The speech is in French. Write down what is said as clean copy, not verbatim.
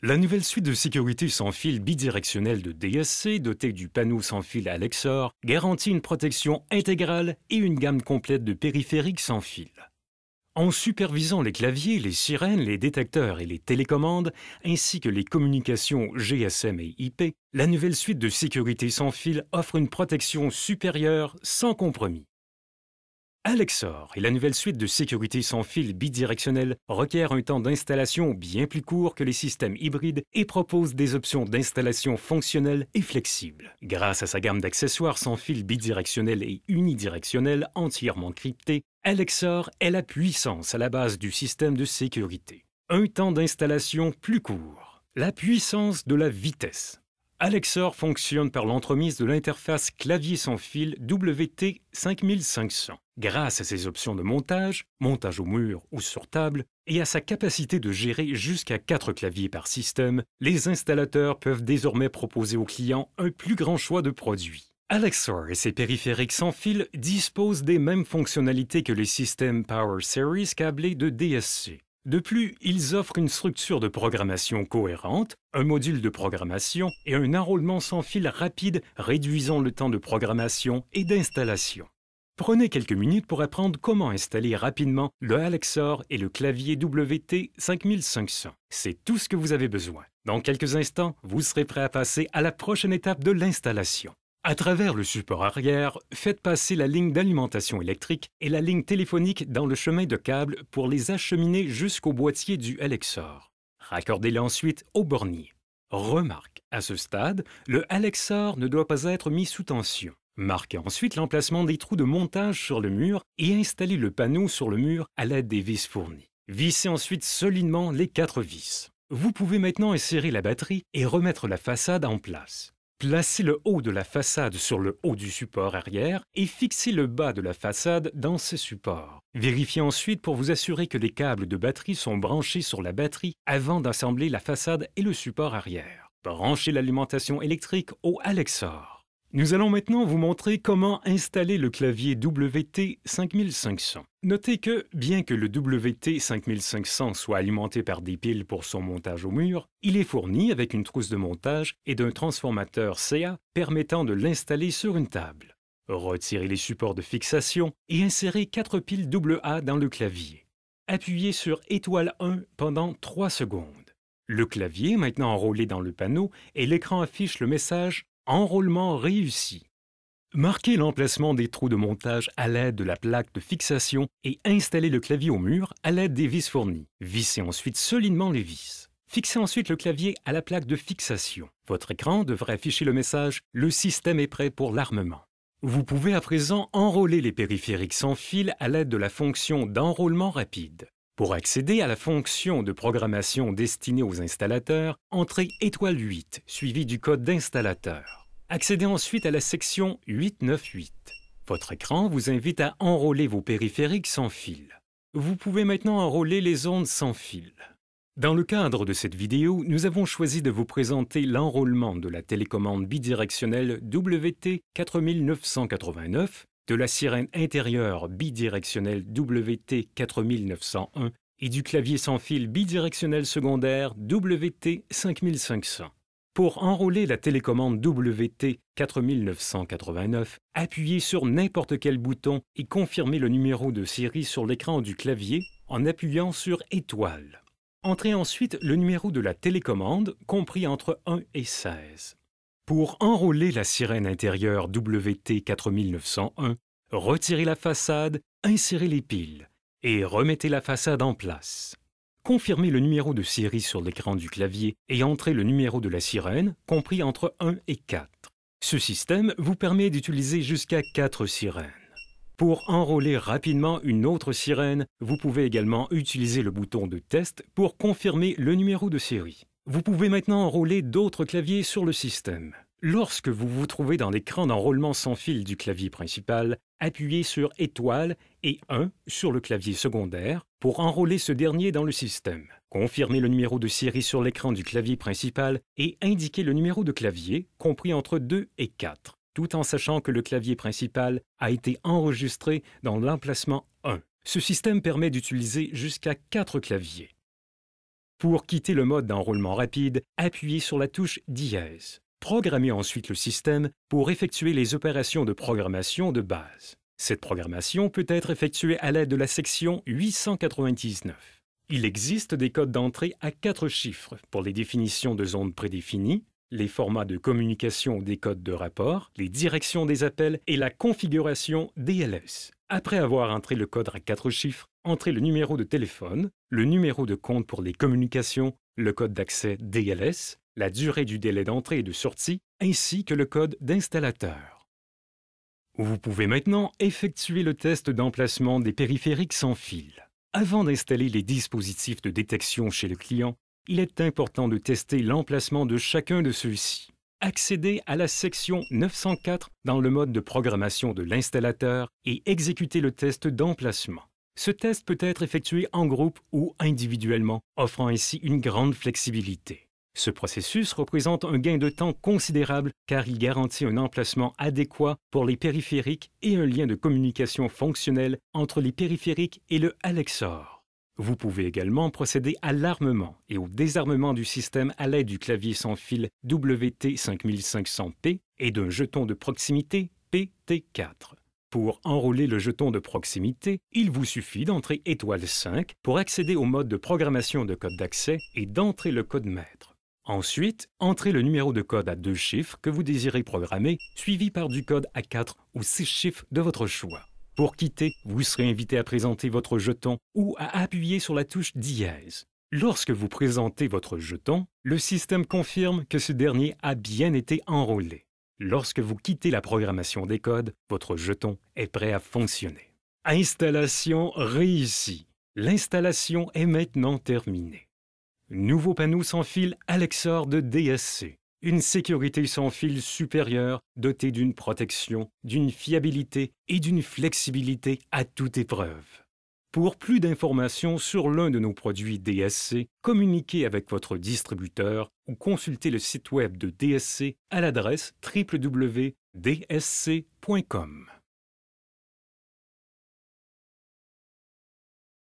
La nouvelle suite de sécurité sans fil bidirectionnelle de DSC, dotée du panneau sans fil Alexor, garantit une protection intégrale et une gamme complète de périphériques sans fil. En supervisant les claviers, les sirènes, les détecteurs et les télécommandes, ainsi que les communications GSM et IP, la nouvelle suite de sécurité sans fil offre une protection supérieure sans compromis. Alexor et la nouvelle suite de sécurité sans fil bidirectionnelle requiert un temps d'installation bien plus court que les systèmes hybrides et propose des options d'installation fonctionnelles et flexibles. Grâce à sa gamme d'accessoires sans fil bidirectionnel et unidirectionnel entièrement cryptés, Alexor est la puissance à la base du système de sécurité. Un temps d'installation plus court. La puissance de la vitesse. Alexor fonctionne par l'entremise de l'interface clavier sans fil WT5500. Grâce à ses options de montage au mur ou sur table, et à sa capacité de gérer jusqu'à 4 claviers par système, les installateurs peuvent désormais proposer aux clients un plus grand choix de produits. Alexor et ses périphériques sans fil disposent des mêmes fonctionnalités que les systèmes Power Series câblés de DSC. De plus, ils offrent une structure de programmation cohérente, un module de programmation et un enrôlement sans fil rapide réduisant le temps de programmation et d'installation. Prenez quelques minutes pour apprendre comment installer rapidement le Alexor et le clavier WT5500. C'est tout ce que vous avez besoin. Dans quelques instants, vous serez prêt à passer à la prochaine étape de l'installation. À travers le support arrière, faites passer la ligne d'alimentation électrique et la ligne téléphonique dans le chemin de câble pour les acheminer jusqu'au boîtier du Alexor. Raccordez-les ensuite au bornier. Remarque, à ce stade, le Alexor ne doit pas être mis sous tension. Marquez ensuite l'emplacement des trous de montage sur le mur et installez le panneau sur le mur à l'aide des vis fournies. Vissez ensuite solidement les 4 vis. Vous pouvez maintenant insérer la batterie et remettre la façade en place. Placez le haut de la façade sur le haut du support arrière et fixez le bas de la façade dans ce support. Vérifiez ensuite pour vous assurer que les câbles de batterie sont branchés sur la batterie avant d'assembler la façade et le support arrière. Branchez l'alimentation électrique au Alexor. Nous allons maintenant vous montrer comment installer le clavier WT5500. Notez que, bien que le WT5500 soit alimenté par des piles pour son montage au mur, il est fourni avec une trousse de montage et d'un transformateur CA permettant de l'installer sur une table. Retirez les supports de fixation et insérez 4 piles AA dans le clavier. Appuyez sur étoile 1 pendant 3 secondes. Le clavier est maintenant enrôlé dans le panneau et l'écran affiche le message « Enrôlement réussi ». Marquez l'emplacement des trous de montage à l'aide de la plaque de fixation et installez le clavier au mur à l'aide des vis fournies. Vissez ensuite solidement les vis. Fixez ensuite le clavier à la plaque de fixation. Votre écran devrait afficher le message « Le système est prêt pour l'armement ». Vous pouvez à présent enrôler les périphériques sans fil à l'aide de la fonction d'enrôlement rapide. Pour accéder à la fonction de programmation destinée aux installateurs, entrez étoile 8, suivi du code d'installateur. Accédez ensuite à la section 898. Votre écran vous invite à enrôler vos périphériques sans fil. Vous pouvez maintenant enrôler les ondes sans fil. Dans le cadre de cette vidéo, nous avons choisi de vous présenter l'enrôlement de la télécommande bidirectionnelle WT4989, de la sirène intérieure bidirectionnelle WT4901 et du clavier sans fil bidirectionnel secondaire WT5500. Pour enrôler la télécommande WT4989, appuyez sur n'importe quel bouton et confirmez le numéro de série sur l'écran du clavier en appuyant sur étoile. Entrez ensuite le numéro de la télécommande, compris entre 1 et 16. Pour enrôler la sirène intérieure WT4901, retirez la façade, insérez les piles et remettez la façade en place. Confirmez le numéro de série sur l'écran du clavier et entrez le numéro de la sirène, compris entre 1 et 4. Ce système vous permet d'utiliser jusqu'à 4 sirènes. Pour enrôler rapidement une autre sirène, vous pouvez également utiliser le bouton de test pour confirmer le numéro de série. Vous pouvez maintenant enrôler d'autres claviers sur le système. Lorsque vous vous trouvez dans l'écran d'enrôlement sans fil du clavier principal, appuyez sur étoile et 1 sur le clavier secondaire pour enrôler ce dernier dans le système. Confirmez le numéro de série sur l'écran du clavier principal et indiquez le numéro de clavier, compris entre 2 et 4, tout en sachant que le clavier principal a été enregistré dans l'emplacement 1. Ce système permet d'utiliser jusqu'à 4 claviers. Pour quitter le mode d'enrôlement rapide, appuyez sur la touche dièse. Programmez ensuite le système pour effectuer les opérations de programmation de base. Cette programmation peut être effectuée à l'aide de la section 899. Il existe des codes d'entrée à 4 chiffres pour les définitions de zones prédéfinies, les formats de communication des codes de rapport, les directions des appels et la configuration DLS. Après avoir entré le code à 4 chiffres, entrez le numéro de téléphone, le numéro de compte pour les communications, le code d'accès DLS, la durée du délai d'entrée et de sortie, ainsi que le code d'installateur. Vous pouvez maintenant effectuer le test d'emplacement des périphériques sans fil. Avant d'installer les dispositifs de détection chez le client, il est important de tester l'emplacement de chacun de ceux-ci. Accédez à la section 904 dans le mode de programmation de l'installateur et exécutez le test d'emplacement. Ce test peut être effectué en groupe ou individuellement, offrant ainsi une grande flexibilité. Ce processus représente un gain de temps considérable car il garantit un emplacement adéquat pour les périphériques et un lien de communication fonctionnel entre les périphériques et le Alexor. Vous pouvez également procéder à l'armement et au désarmement du système à l'aide du clavier sans fil WT5500P et d'un jeton de proximité PT4. Pour enrôler le jeton de proximité, il vous suffit d'entrer étoile 5 pour accéder au mode de programmation de code d'accès et d'entrer le code maître. Ensuite, entrez le numéro de code à 2 chiffres que vous désirez programmer, suivi par du code à 4 ou 6 chiffres de votre choix. Pour quitter, vous serez invité à présenter votre jeton ou à appuyer sur la touche dièse. Lorsque vous présentez votre jeton, le système confirme que ce dernier a bien été enrôlé. Lorsque vous quittez la programmation des codes, votre jeton est prêt à fonctionner. Installation réussie. L'installation est maintenant terminée. Nouveau panneau sans fil Alexor de DSC. Une sécurité sans fil supérieure dotée d'une protection, d'une fiabilité et d'une flexibilité à toute épreuve. Pour plus d'informations sur l'un de nos produits DSC, communiquez avec votre distributeur ou consultez le site web de DSC à l'adresse www.dsc.com.